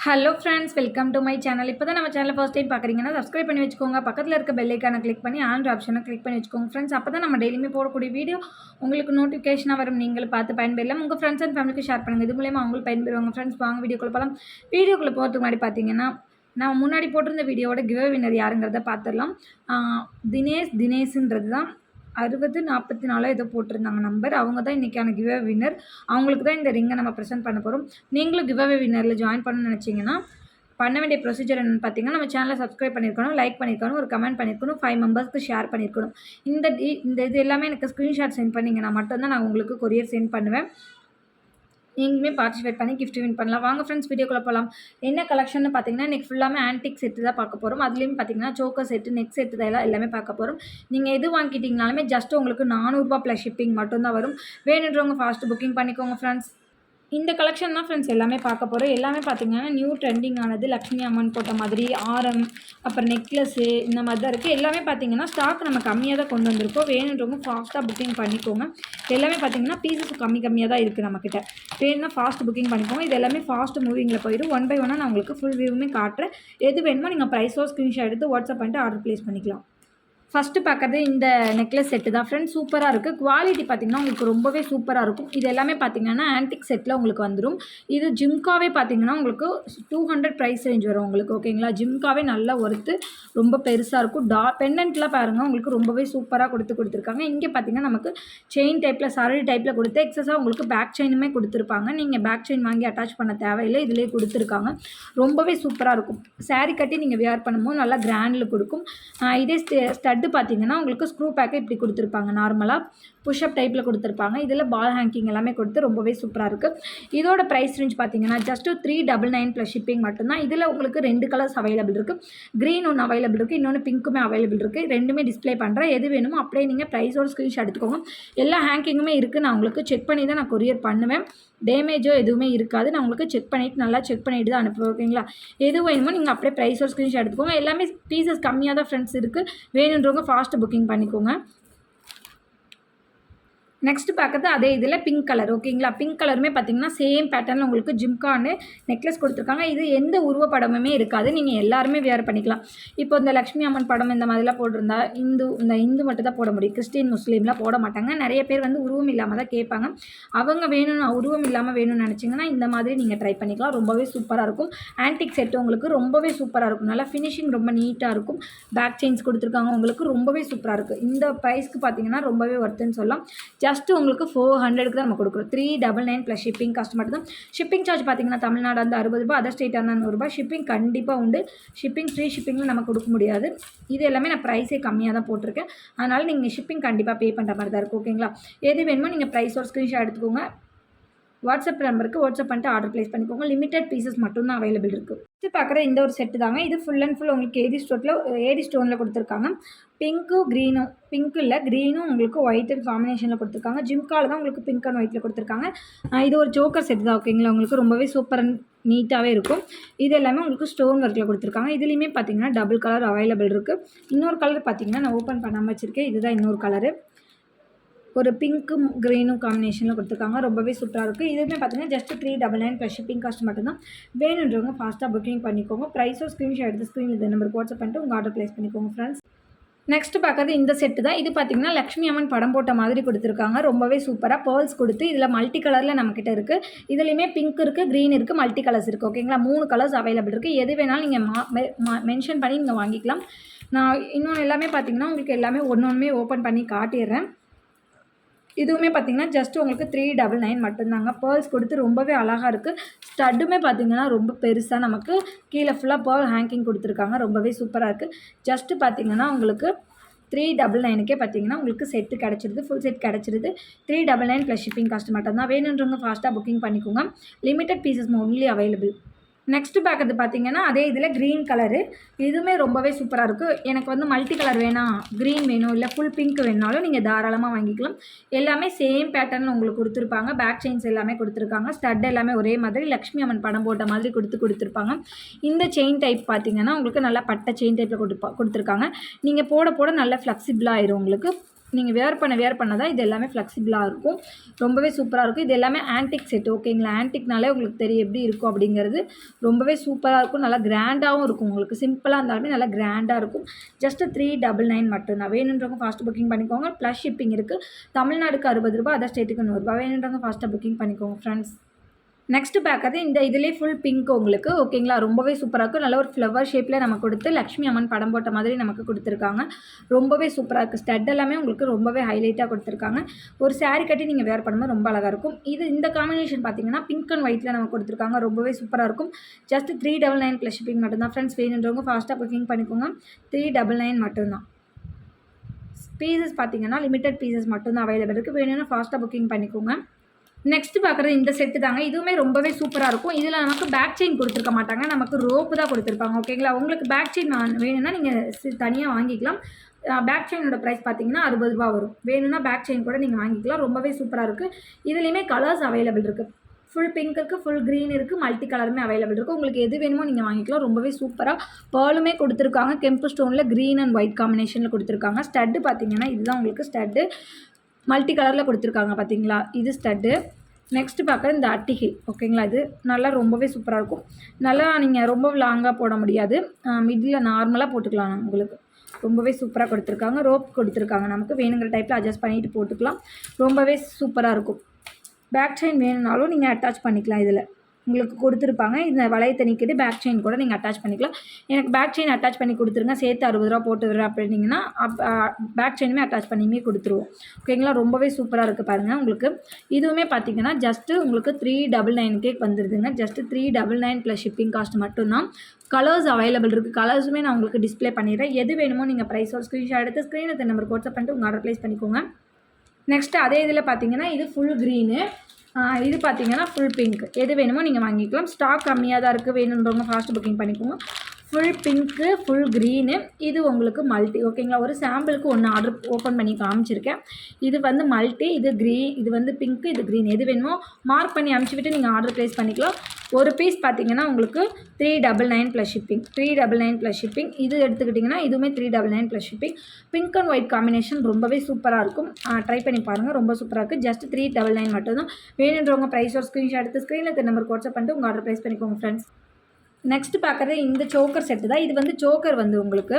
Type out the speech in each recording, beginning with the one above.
Hello friends, welcome to my channel. இப்போ தான் நம்ம சேனல் ஃபர்ஸ்ட் டைம் பார்க்குறீங்கன்னா சப்ஸ்கிரைப் பண்ணி வச்சுக்கோங்க. பக்கத்தில் இருக்க பெல் ஐக்கானை கிளிக் பண்ணி ஆல் ஆப்ஷனை கிளிக் பண்ணி வச்சுக்கோங்க ஃப்ரெண்ட்ஸ். அப்போ தான் நம்ம டெய்லியுமே போடக்கூடிய வீடியோ உங்களுக்கு நோட்டிஃபிகேஷனாக வரும். நீங்களும் பார்த்து பயன்பெறலாம். உங்கள் ஃப்ரெண்ட்ஸ் அண்ட் ஃபேமிலிக்கு ஷேர் பண்ணுங்கள். இது மூலயமா அவங்களும் பயன்பெறுவாங்க ஃப்ரெண்ட்ஸ். வாங்க வீடியோக்குள்ளே போகலாம். வீடியோக்குள்ளே போகிறதுக்கு முன்னாடி பார்த்தீங்கன்னா நான் முன்னாடி போட்டிருந்த வீடியோவோட கிவ் வின்னர் யாருங்கிறத பார்த்துடலாம். தினேஷ்ன்றது தான் 6044 ஏதோ போட்டிருந்தாங்க நம்பர். அவங்க தான் இன்றைக்கான கிவ் வின்னர். அவங்களுக்கு தான் இந்த ரிங்கை நம்ம ப்ரெசென்ட் பண்ண போகிறோம். நீங்களும் கிவ் வின்னரில் ஜாயின் பண்ணணும்னு நினச்சிங்கன்னா பண்ண வேண்டிய ப்ரொசீஜர் என்னென்னு பார்த்தீங்கன்னா, நம்ம சேனலை சப்ஸ்கிரைப் பண்ணியிருக்கணும், லைக் பண்ணியிருக்கணும், ஒரு கமெண்ட் பண்ணியிருக்கணும், 5 மெம்பர்ஸ்க்கு ஷேர் பண்ணியிருக்கணும். இந்த இது எல்லாமே எனக்கு ஸ்க்ரீன்ஷாட் சென்ட் பண்ணிங்கன்னா மட்டும்தான் நான் உங்களுக்கு கொரியர் சென்ட் பண்ணுவேன். நீங்களுமே பார்ட்டிசிபேட் பண்ணி கிஃப்ட் வின் பண்ணலாம். வாங்க ஃப்ரெண்ட்ஸ், வீடியோக்குள்ளே போகலாம். என்ன கலெக்ஷன் பார்த்தீங்கன்னா, இன்றைக்கி ஃபுல்லாமே ஆன்டிக் செட்டு தான் பார்க்க போகிறோம். அதுலேயும் பார்த்தீங்கன்னா சோக்கர் செட்டு, நெக் செட்டு தான் எல்லாமே பார்க்க போகிறோம். நீங்கள் எது வாங்கிட்டீங்கனாலுமே ஜஸ்ட் உங்களுக்கு 400 ப்ளஸ் ஷிப்பிங் மட்டும்தான் வரும். வேணுன்றவங்க ஃபாஸ்ட் புக்கிங் பண்ணிக்கோங்க ஃப்ரெண்ட்ஸ். இந்த கலெக்ஷன் தான் ஃப்ரெண்ட்ஸ் எல்லாமே பார்க்க போகிறோம். எல்லாமே பார்த்தீங்கன்னா நியூ ட்ரெண்டிங் ஆனது. லக்ஷ்மி அம்மன் போட்ட மாதிரி ஆரம், அப்புறம் நெக்லஸ்ஸு, இந்த மாதிரி தான் இருக்குது. எல்லாமே பார்த்தீங்கன்னா ஸ்டாக் நம்ம கம்மியாக தான் கொண்டு வந்திருக்கோம். வேணுன்றவங்க ஃபாஸ்ட்டாக புக்கிங் பண்ணிக்கோங்க. எல்லாமே பார்த்தீங்கன்னா பீசஸ் கம்மியாக தான் இருக்குது நம்மக்கிட்ட. வேணும்னா ஃபாஸ்ட் புக்கிங் பண்ணிக்கோங்க. இது எல்லாமே ஃபாஸ்ட் மூவிங்கில் போயிடும். 1 by 1 நான் உங்களுக்கு ஃபுல் வியூவுமே காட்டுறேன். எது வேணுமோ நீங்கள் ப்ரைஸோ ஸ்க்ரீன்ஷாட் எடுத்து வாட்ஸ்அப் பண்ணிட்டு ஆர்டர் ப்ளேஸ் பண்ணிக்கலாம். ஃபஸ்ட்டு பார்க்குறது இந்த நெக்லஸ் செட்டு தான் ஃப்ரெண்ட்ஸ். சூப்பராக இருக்குது. குவாலிட்டி பார்த்திங்கன்னா உங்களுக்கு ரொம்பவே சூப்பராக இருக்கும். இது எல்லாமே பார்த்திங்கன்னா ஆன்டிக் செட்டில் உங்களுக்கு வந்துடும். இது ஜிம்காவே பார்த்திங்கன்னா உங்களுக்கு 200 ப்ரைஸ் ரேஞ்ச் வரும் உங்களுக்கு. ஓகேங்களா? ஜிம்காவே நல்லா ஒர்த்து, ரொம்ப பெருசாக இருக்கும். பெண்டன்ட்லாம் பாருங்கள் உங்களுக்கு ரொம்பவே சூப்பராக கொடுத்துருக்காங்க. இங்கே பார்த்திங்கன்னா நமக்கு செயின் டைப்பில் சரடி டைப்பில் கொடுத்து எக்ஸஸாக உங்களுக்கு பேக் செயினுமே கொடுத்துருப்பாங்க. நீங்கள் பேக் செயின் வாங்கி அட்டாச் பண்ண தேவையில்லை, இதிலே கொடுத்துருக்காங்க. ரொம்பவே சூப்பராக இருக்கும். சாரீ கட்டி நீங்கள் வியர் பண்ணும்போது நல்லா கிராண்டில் கொடுக்கும். இதே ஸ்டட்டு பார்த்தீங்கன்னா உங்களுக்கு ஸ்க்ரூ பேக்கை இப்படி கொடுத்துருப்பாங்க. நார்மலாக புஷ்அப் டைப்பில் கொடுத்துருப்பாங்க. இதில் பால் ஹேங்கிங் எல்லாமே கொடுத்து ரொம்பவே சூப்பராக இருக்குது. இதோட ப்ரைஸ் ரேஞ்ச் பார்த்தீங்கன்னா ஜஸ்ட்டு 399 ப்ளஸ் ஷிப்பிங் மட்டும்தான். இதில் உங்களுக்கு 2 கலர்ஸ் அவைலபிள் இருக்குது. க்ரீன் ஒன்று அவைலபிள் இருக்குது, இன்னொன்று பிங்க்குமே அவைலபிள் இருக்குது. ரெண்டுமே டிஸ்பிளே பண்ணுறேன். எது வேணுமோ அப்படியே நீங்கள் ப்ரைஸோட ஸ்க்ரீன்ஷாட் எடுத்துக்கோங்க. எல்லா ஹேங்கிங்குமே இருக்குது. நான் உங்களுக்கு செக் பண்ணி தான் நான் கொரியர் பண்ணுவேன். டேமேஜோ எதுவுமே இருக்காது. நான் உங்களுக்கு நல்லா செக் பண்ணிவிட்டு தான் அனுப்புவேன். ஓகேங்களா? எது வேணுமோ நீங்கள் அப்படியே ப்ரைஸோட ஸ்க்ரீன்ஷாட் எடுத்துக்கோங்க. எல்லாமே பீசஸ் கம்மியாக தான் ஃப்ரெண்ட்ஸ் இருக்குது. வேணுன்றவங்க ஃபாஸ்ட்டு புக்கிங் பண்ணிக்கோங்க. நெக்ஸ்ட் பார்க்குறது அதே இதில் பிங்க் கலர். ஓகேங்களா? பிங்க் கலருமே பார்த்தீங்கன்னா சேம் பேட்டர்னில் உங்களுக்கு ஜிம்கான்னு நெக்லஸ் கொடுத்துருக்காங்க. இது எந்த உருவப்படமுமே இருக்காது. நீங்கள் எல்லாருமே வேர் பண்ணிக்கலாம். இப்போ இந்த லக்ஷ்மி அம்மன் படம் இந்த மாதிரிலாம் போட்டிருந்தா இந்து மட்டும் தான் போட முடியும். கிறிஸ்டின் முஸ்லீம்லாம் போட மாட்டாங்க. நிறைய பேர் வந்து உருவம் இல்லாமல் தான் கேட்பாங்க. அவங்க உருவம் இல்லாமல் வேணும்னு நினச்சிங்கன்னா இந்த மாதிரி நீங்கள் ட்ரை பண்ணிக்கலாம். ரொம்பவே சூப்பராக இருக்கும். ஆன்டிக் செட்டு உங்களுக்கு ரொம்பவே சூப்பராக இருக்கும். நல்லா ஃபினிஷிங் ரொம்ப நீட்டாக இருக்கும். பேக் செயின்ஸ் கொடுத்துருக்காங்க. உங்களுக்கு ரொம்பவே சூப்பராக இருக்குது. இந்த ப்ரைஸ்க்கு பார்த்தீங்கன்னா ரொம்பவே ஒர்த்துன்னு சொல்லலாம். ஜஸ்ட்டு உங்களுக்கு 400க்கு தான் நம்ம கொடுக்குறோம். 399 ப்ளஸ் ஷிப்பிங் காஸ்ட் மட்டும் தான். ஷிப்பிங் சார்ஜ் பார்த்தீங்கன்னா தமிழ்நாடு வந்து 60 ரூபாய், அதர் ஸ்டேட் வந்து 100 ரூபாய். ஷிப்பிங் கண்டிப்பாக உண்டு. ஃப்ரீ ஷிப்பிங்கில் நம்ம கொடுக்க முடியாது. இது எல்லாமே நான் ப்ரைஸே கம்மியாக தான் போட்டிருக்கேன். அதனால் நீங்கள் ஷிப்பிங் கண்டிப்பாக பே பண்ணுற மாதிரி தான் இருக்கும். ஓகேங்களா? எது வேணுமோ நீங்கள் ப்ரைஸோட ஸ்க்ரீன்ஷாட் எடுத்துக்கோங்க. வாட்ஸ்அப் நம்பருக்கு வாட்ஸ்அப் பண்ணிட்டு ஆர்டர் ப்ளேஸ் பண்ணிக்கோங்க. லிமிடெட் பீசஸ் மட்டும் தான் அவைலபிள் இருக்குது. இது பார்க்குற இந்த ஒரு செட்டு தாங்க. இது ஃபுல் அண்ட் ஃபுல் உங்களுக்கு ஏடி ஸ்டோனில் கொடுத்துருக்காங்க. பிங்க்கு இல்லை க்ரீனும் உங்களுக்கு ஒயிட் அண்ட் காம்பினேஷனில் கொடுத்துருக்காங்க. ஜிம்காவில் தான் உங்களுக்கு பிங்க் அண்ட் ஒயிட்டில் கொடுத்துருக்காங்க. இது ஒரு ஜோக்கர் செட் தான். ஓகேங்களா? உங்களுக்கு ரொம்பவே சூப்பர் அண்ட் நீட்டாகவே இருக்கும். இது எல்லாமே உங்களுக்கு ஸ்டோன் ஒர்க்கில் கொடுத்துருக்காங்க. இதுலேயுமே பார்த்தீங்கன்னா டபுள் கலர் அவைலபிள் இருக்குது. இன்னொரு கலர் பார்த்தீங்கன்னா நான் ஓப்பன் பண்ணாமல் வச்சுருக்கேன். இதுதான் இன்னொரு கலரு. ஒரு பிங்க்கும் க்ரீனும் காம்பினேஷனில் கொடுத்துருக்காங்க. ரொம்பவே சூப்பராக இருக்குது. இதுவுமே பார்த்தீங்கன்னா ஜஸ்ட் 399 ப்ளஸ் ஷிப்பிங் காஸ்ட் மட்டும்தான். வேணுன்றவங்க ஃபாஸ்ட்டாக புக்கிங் பண்ணிக்கோங்க. ப்ரைஸோ ஸ்க்ரீன்ஷாட் எடுத்து ஸ்க்ரீன் இது நம்பருக்கு வாட்ஸ்அப் பண்ணிட்டு உங்கள் ஆர்டர் ப்ளேஸ் பண்ணிக்கோங்க ஃப்ரெண்ட்ஸ். நெக்ஸ்ட் பார்க்குறது இந்த செட்டு தான். இது பார்த்தீங்கன்னா லக்ஷ்மி அம்மன் படம் போட்ட மாதிரி கொடுத்துருக்காங்க. ரொம்பவே சூப்பராக பேர்ல்ஸ் கொடுத்து இதில் மல்டி கலரில் நம்மக்கிட்ட இருக்குது. இதுலேயுமே பிங்க் இருக்குது, க்ரீன் இருக்குது, மல்டி கலர்ஸ் இருக்குது. ஓகேங்களா? 3 கலர்ஸ் அவைலபிள் இருக்குது. எது வேணாலும் நீங்கள் மென்ஷன் பண்ணி நீங்கள் வாங்கிக்கலாம். நான் இன்னொன்று எல்லாமே பார்த்தீங்கன்னா உங்களுக்கு எல்லாமே ஒன்றுமே ஓப்பன் பண்ணி காட்டிடுறேன். இதுவுமே பார்த்தீங்கன்னா ஜஸ்ட் உங்களுக்கு 399 மட்டும்தாங்க. பேர்ல்ஸ் கொடுத்து ரொம்பவே அழகாக இருக்குது. ஸ்டட்டுமே பார்த்தீங்கன்னா ரொம்ப பெருசாக நமக்கு கீழே ஃபுல்லாக பேர்ல் ஹேங்கிங் கொடுத்துருக்காங்க. ரொம்பவே சூப்பராக இருக்குது. ஜஸ்ட்டு பார்த்தீங்கன்னா உங்களுக்கு 399க்கே பார்த்தீங்கன்னா உங்களுக்கு செட்டு கிடச்சிருது. ஃபுல் செட் கிடச்சிருது. 399 ப்ளஸ் ஷிப்பிங் காஸ்ட் மட்டும்தான். வேணுன்றவங்க ஃபாஸ்ட்டாக புக்கிங் பண்ணிக்கோங்க. Limited pieces only available. Next பார்க்குறது பார்த்தீங்கன்னா அதே இதில் க்ரீன் கலரு. இதுவுமே ரொம்பவே சூப்பராக இருக்குது. எனக்கு வந்து மல்டி கலர் வேணாம், க்ரீன் வேணும், இல்லை ஃபுல் பிங்க் வேணுனாலும் நீங்கள் தாராளமாக வாங்கிக்கலாம். எல்லாமே சேம் பேட்டர்னில் உங்களுக்கு கொடுத்துருப்பாங்க. பேக் செயின்ஸ் எல்லாமே கொடுத்துருக்காங்க. ஸ்டட் எல்லாமே ஒரே மாதிரி லக்ஷ்மி அம்மன் படம் போட்ட மாதிரி கொடுத்துருப்பாங்க. இந்த செயின் டைப் பார்த்தீங்கன்னா உங்களுக்கு நல்லா பட்டை செயின் டைப்பில் கொடுத்துருக்காங்க. நீங்கள் போட நல்லா ஃப்ளெக்சிபிளாக ஆயிரும் உங்களுக்கு. நீங்கள் வேர் பண்ண தான் இது எல்லாமே ஃப்ளெக்சிபிளாக இருக்கும். ரொம்பவே சூப்பராக இருக்கும். இது எல்லாமே ஆன்டிக் செட் ஓகேங்களா. ஆன்டிக்னாலே உங்களுக்கு தெரியும் எப்படி இருக்கும் அப்படிங்கிறது. ரொம்பவே சூப்பராக இருக்கும். நல்லா கிராண்டாகவும் இருக்கும். உங்களுக்கு சிம்பிளாக இருந்தாலுமே நல்லா கிராண்டாக இருக்கும். ஜஸ்ட் 399 மட்டும்தான். வேணுன்றவங்க ஃபாஸ்ட் புக்கிங் பண்ணிக்கோங்க. ப்ளஸ் ஷிப்பிங் இருக்குது. தமிழ்நாடுக்கு ₹60, அதர் ஸ்டேட்டுக்கு ₹100. வேணுன்றவங்க ஃபாஸ்ட்டாக புக்கிங் பண்ணிக்கோங்க ஃப்ரெண்ட்ஸ். நெக்ஸ்ட்டு பார்க்கறது இந்த இதிலே ஃபுல் பிங்க் உங்களுக்கு ஓகேங்களா. ரொம்பவே சூப்பராக இருக்கும். நல்ல ஒரு ஃப்ளவர் ஷேப்பில் நமக்கு கொடுத்து லக்ஷ்மி அம்மன் படம் போட்ட மாதிரி நமக்கு கொடுத்துருக்காங்க. ரொம்பவே சூப்பராக இருக்குது. ஸ்டட் எல்லாமே உங்களுக்கு ரொம்பவே ஹைலைட்டாக கொடுத்துருக்காங்க. ஒரு சாரீ கட்டி நீங்கள் வேர் பண்ணும்போது ரொம்ப அழகாக இருக்கும். இந்த காம்பினேஷன் பார்த்தீங்கன்னா பிங்க் அண்ட் ஒயிட்டில் நமக்கு கொடுத்துருக்காங்க. ரொம்பவே சூப்பராக இருக்கும். ஜஸ்ட் 399 ப்ளஸ் ஷிப்பிங் மட்டும்தான் ஃப்ரெண்ட்ஸ். வேணுன்றவங்க ஃபாஸ்ட்டாக புக்கிங் பண்ணிக்கோங்க. 399 மட்டும்தான். பீசஸ் பார்த்தீங்கன்னா லிமிட்டட் பீசஸ் மட்டும்தான் அவைலபிள் இருக்குது. வேணும்னா ஃபாஸ்ட்டாக புக்கிங் பண்ணிக்கோங்க. நெக்ஸ்ட்டு பார்க்குறது இந்த செட்டு தாங்க. இதுவுமே ரொம்பவே சூப்பராக இருக்கும். இதில் நமக்கு பேக் செயின் கொடுத்துருக்க மாட்டாங்க. நமக்கு ரோப்பு தான் கொடுத்துருப்பாங்க ஓகேங்களா. உங்களுக்கு பேக் செயின் வேணும்னா நீங்கள் தனியாக வாங்கிக்கலாம். பேக் செயினோட ப்ரைஸ் பார்த்தீங்கன்னா ₹60 வரும். வேணும்னா பேக் செயின் கூட நீங்கள் வாங்கிக்கலாம். ரொம்பவே சூப்பராக இருக்குது. இதுலேயுமே கலர்ஸ் அவைலபிள் இருக்குது. ஃபுல் பிங்க் இருக்குது, ஃபுல் க்ரீன் இருக்குது, மல்டி கலருமே அவைலபிள் இருக்குது. உங்களுக்கு எது வேணுமோ நீங்கள் வாங்கிக்கலாம். ரொம்பவே சூப்பராக பேர்லுமே கொடுத்துருக்காங்க. கெம்பு ஸ்டோனில் க்ரீன் அண்ட் ஒயிட் காம்பினேஷனில் கொடுத்துருக்காங்க. ஸ்டட்டு பார்த்தீங்கன்னா இதுதான் உங்களுக்கு ஸ்டட்டு. மல்டி கலரில் கொடுத்துருக்காங்க பார்த்தீங்களா. இது ஸ்டட்டு. நெக்ஸ்ட்டு பார்க்க இந்த அட்டிகை ஓகேங்களா. இது நல்லா ரொம்பவே சூப்பராக இருக்கும். நல்லா நீங்கள் ரொம்ப லாங்காக போட முடியாது. மிடில் நார்மலாக போட்டுக்கலாம். உங்களுக்கு ரொம்பவே சூப்பராக கொடுத்துருக்காங்க. ரோப் கொடுத்துருக்காங்க. நமக்கு வேணுங்கிற டைப்பில் அட்ஜஸ்ட் பண்ணிவிட்டு போட்டுக்கலாம். ரொம்பவே சூப்பராக இருக்கும். பேக் செயின் வேணும்னாலும் நீங்கள் அட்டாச் பண்ணிக்கலாம். இதில் உங்களுக்கு கொடுத்துருப்பாங்க. இந்த வளையத்தை நீக்கிட்டு பேக் செயின் கூட நீங்கள் அட்டாச் பண்ணிக்கலாம். எனக்கு பேக் செயின் அட்டாச் பண்ணி கொடுத்துருங்க, சேர்த்து ₹60 போட்டு விடுறேன் அப்படின்னீங்கன்னா பேக் செயினுமே அட்டாச் பண்ணியுமே கொடுத்துருவோம் ஓகேங்களா. ரொம்பவே சூப்பராக இருக்குது பாருங்கள். உங்களுக்கு இதுவுமே பார்த்தீங்கன்னா ஜஸ்ட்டு உங்களுக்கு 399 வந்துடுதுங்க. ஜஸ்ட்டு 399 ப்ளஸ் ஷிப்பிங் காஸ்ட் மட்டும்தான். கலர்ஸ் அவைலபிள் இருக்குது. கலர்ஸுமே நான் உங்களுக்கு டிஸ்பிளே பண்ணிடுறேன். எது வேணுமோ நீங்கள் ப்ரைஸோட ஸ்க்ரீன்ஷாட் எடுத்து ஸ்க்ரீனில் நம்பருக்கு வாட்ஸ்அப் பண்ணிட்டு உங்கள் ஆர்டர் ப்ளேஸ் பண்ணிக்கோங்க. நெக்ஸ்ட்டு அதே இதில் பார்த்தீங்கன்னா இது ஃபுல் க்ரீனு, இது பார்த்தீங்கன்னா ஃபுல் பிங்க். எது வேணுமோ நீங்கள் வாங்கிக்கலாம். ஸ்டாக் கம்மியாக தான் இருக்குது. வேணுன்றவங்க ஃபாஸ்ட் புக்கிங் பண்ணிக்கோங்க. ஃபுல் பிங்க்கு, ஃபுல் க்ரீனு, இது உங்களுக்கு மல்டி ஓகேங்களா. ஒரு சாம்பிளுக்கு ஒன்று ஆர்டர் ஓப்பன் பண்ணி காமிச்சிருக்கேன். இது வந்து மல்டி, இது இது வந்து பிங்க்கு, இது க்ரீன். எது வேணுமோ மார்க் பண்ணி அனுப்பிச்சிவிட்டு நீங்கள் ஆர்டர் ப்ளேஸ் பண்ணிக்கலாம். ஒரு பீஸ் பார்த்தீங்கன்னா உங்களுக்கு 399 ப்ளஸ் ஷிப்பிங். 399 plus shipping. இது எடுத்துக்கிட்டிங்கன்னா இதுவுமே 399 plus shipping. Pink and white combination ரொம்பவே சூப்பராக இருக்கும். ட்ரை பண்ணி பாருங்கள். ரொம்ப சூப்பராக இருக்குது. ஜஸ்ட் 399 மட்டும்தான். வேணுன்றவங்க ப்ரைஸோட ஸ்க்ரீன்ஷாட் எடுத்து ஸ்க்ரீனில் நம்பருக்கு வாட்ஸ்அப் பண்ணிட்டு உங்கள் ஆர்டர் ப்ளேஸ் பண்ணிக்கோங்க ஃப்ரெண்ட்ஸ். நெக்ஸ்ட்டு பார்க்குறது இந்த சோக்கர் செட்டு தான். இது வந்து சோக்கர் வந்து உங்களுக்கு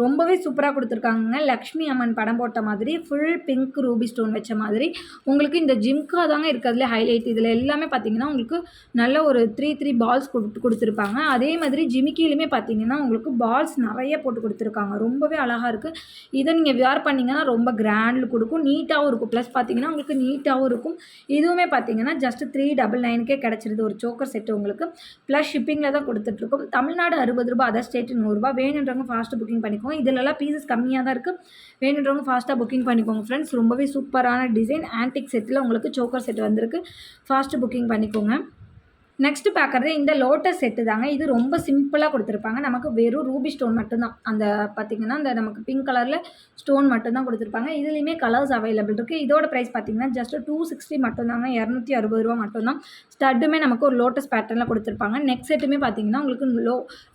ரொம்பவே சூப்பராக கொடுத்துருக்காங்க. லக்ஷ்மி அம்மன் படம் போட்ட மாதிரி ஃபுல் பிங்க் ரூபி ஸ்டோன் வச்ச மாதிரி உங்களுக்கு இந்த ஜிம்கா தாங்க இருக்கிறதுல ஹைலைட். இதில் எல்லாமே பார்த்தீங்கன்னா உங்களுக்கு நல்ல ஒரு 3 பால்ஸ் கொடுத்துருப்பாங்க. அதே மாதிரி ஜிமிக்கிலுமே பார்த்தீங்கன்னா உங்களுக்கு பால்ஸ் நிறைய போட்டு கொடுத்துருக்காங்க. ரொம்பவே அழகாக இருக்குது. இதை நீங்கள் வியர் பண்ணிங்கன்னா ரொம்ப கிராண்டில் கொடுக்கும். நீட்டாகவும் இருக்கும். ப்ளஸ் பார்த்தீங்கன்னா உங்களுக்கு நீட்டாகவும் இருக்கும். இதுவுமே பார்த்தீங்கன்னா ஜஸ்ட் 399 கிடச்சிருது ஒரு சோக்கர் செட்டு உங்களுக்கு. ப்ளஸ் ஷிப்பிங்கில் தான் கொடுத்துருக்கோம். Tamil Nadu ₹60, other state ₹100. வேணுன்றவங்க ஃபாஸ்ட்டு புக்கிங் பண்ணிக்கோங்க. இதிலெல்லாம் பீசஸ் கம்மியாக தான் இருக்குது. வேணுன்றவங்க ஃபாஸ்ட்டாக புக்கிங் பண்ணிக்கோங்க ஃப்ரெண்ட்ஸ். ரொம்பவே சூப்பரான டிசைன் ஆன்டிக் செட்டில் உங்களுக்கு சோக்கர் செட் வந்திருக்கு. ஃபாஸ்ட்டு புக்கிங் பண்ணிக்கோங்க. நெக்ஸ்ட்டு பார்க்குறது இந்த லோட்டஸ் செட்டு தாங்க. இது ரொம்ப சிம்பிளாக கொடுத்துருப்பாங்க. நமக்கு வெறும் ரூபி ஸ்டோன் மட்டும்தான். அந்த பார்த்திங்கன்னா அந்த நமக்கு பிங்க் கலரில் ஸ்டோன் மட்டும்தான் கொடுத்துருப்பாங்க. இதுலேயுமே கலர்ஸ் அவைலபிள் இருக்குது. இதோட ப்ரைஸ் பார்த்திங்கன்னா ஜஸ்ட்டு 260 மட்டும்தாங்க. ₹260 மட்டும்தான். ஸ்டட்டுமே நமக்கு ஒரு லோட்டஸ் பேட்டர்னில் கொடுத்துருப்பாங்க. நெக் செட்டுமே பார்த்திங்கன்னா உங்களுக்கு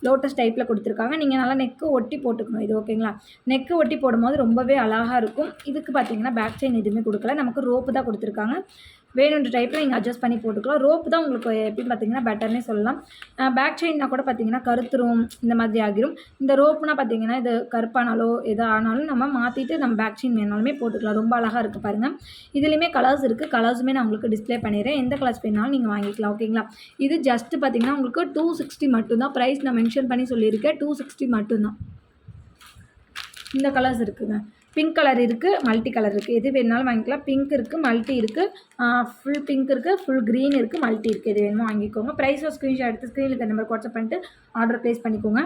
லோட்டஸ் டைப்பில் கொடுத்துருக்காங்க. நீங்கள் நல்லா நெக்கு ஒட்டி போட்டுக்கணும். இது ஓகேங்களா. நெக்கு ஒட்டி போடும்போது ரொம்பவே அழகாக இருக்கும். இதுக்கு பார்த்திங்கன்னா பேக் செயின் எதுவுமே கொடுக்கல. நமக்கு ரோப்பு தான் கொடுத்துருக்காங்க. வேணுன்ற டைப்பில் நீங்கள் அட்ஜஸ்ட் பண்ணி போட்டுக்கலாம். ரோப்பு தான் உங்களுக்கு எப்படின்னு பார்த்தீங்கன்னா பெட்டர்னே சொல்லலாம். பேக் செயின்னா கூட பார்த்தீங்கன்னா கருத்துரும் இந்த மாதிரி ஆகிரும். இந்த ரோப்புனா பார்த்தீங்கன்னா இது கருப்பானாலோ எதோ ஆனாலும் நம்ம மாற்றிட்டு நம்ம பேக் செயின் வேணாலுமே போட்டுக்கலாம். ரொம்ப அழகாக இருக்குது பாருங்கள். இதுலேயுமே கலர்ஸ் இருக்குது. கலர்ஸுமே நான் உங்களுக்கு டிஸ்பிளே பண்ணிடுறேன். எந்த கலர்ஸ் வேணாலும் நீங்கள் வாங்கிக்கலாம் ஓகேங்களா. இது ஜஸ்ட்டு பார்த்தீங்கன்னா உங்களுக்கு 260 மட்டும்தான். ப்ரைஸ் நான் மென்ஷன் பண்ணி சொல்லியிருக்கேன். 260 மட்டும்தான். இந்த கலர்ஸ் இருக்குதுங்க. பிங்க் கலர் இருக்குது, மல்டி கலர் இருக்குது. எது வேணாலும் வாங்கிக்கலாம். பிங்க் இருக்குது, மல்டி இருக்குது, ஃபுல் பிங்க் இருக்குது, ஃபுல் க்ரீன் இருக்குது, மல்டி இருக்குது. எது வேணுமோ வாங்கிக்கோங்க. ப்ரைஸோ ஸ்க்ரீன்ஷாட் எடுத்து ஸ்க்ரீனில் நம்பருக்கு வாட்ஸ்அப் பண்ணிட்டு ஆர்டர் ப்ளேஸ் பண்ணிக்கோங்க.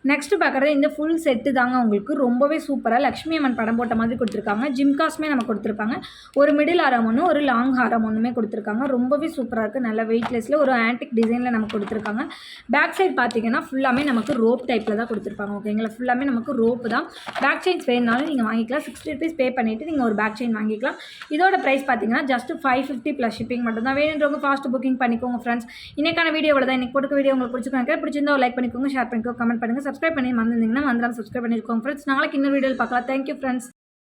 நெக்ஸ்ட்டு பார்க்குறது இந்த ஃபுல் செட்டு தாங்க. உங்களுக்கு ரொம்பவே சூப்பராக லக்ஷ்மி அம்மன் படம் போட்ட மாதிரி கொடுத்துருக்காங்க. ஜிம்காஸுமே நம்ம கொடுத்துருப்பாங்க. ஒரு மிடில் ஆரம் ஒன்று, ஒரு லாங் ஆரம் ஒன்றுமே கொடுத்துருக்காங்க. ரொம்பவே சூப்பராக இருக்குது. நல்ல வெயிட்லெஸில் ஒரு ஆன்டிக் டிசைனில் நமக்கு கொடுத்துருக்காங்க. பேக் சைட் பார்த்தீங்கன்னா ஃபுல்லாமே நமக்கு ரோப் டைப்பில் தான் கொடுத்துருப்பாங்க ஓகேங்களா. ஃபுல்லாமே நமக்கு ரோப்பு தான். பேக் செயின்ஸ் வேணுனாலும் நீங்கள் வாங்கிக்கலாம். ₹60 பே பண்ணிவிட்டு நீங்கள் ஒரு பேக் செயின் வாங்கிக்கலாம். இதோட ப்ரைஸ் பார்த்தீங்கன்னா ஜஸ்ட் 550 ப்ளஸ் ஷிப்பிங் மட்டும் தான். வேணுன்றவங்க ஃபாஸ்ட் புக்கிங் பண்ணிக்கோங்க ஃப்ரெண்ட்ஸ். இன்றைக்கான வீடியோவில் தான். இன்றைக்கி கொடுக்க வீடியோ உங்களுக்கு பிடிச்சிருந்தா லைக் பண்ணிக்கோங்க, ஷேர் பண்ணிக்கோங்க, கமெண்ட் பண்ணுங்கள். சப்ஸ்கிரைப் பண்ணி வந்திருந்தீங்கன்னா சப்ஸ்கிரைப் பண்ணிக்கோங்க ஃப்ரெண்ட்ஸ். நாளைக்கு இன்னொரு வீடியோவில் பார்க்கலாம். Thank you friends.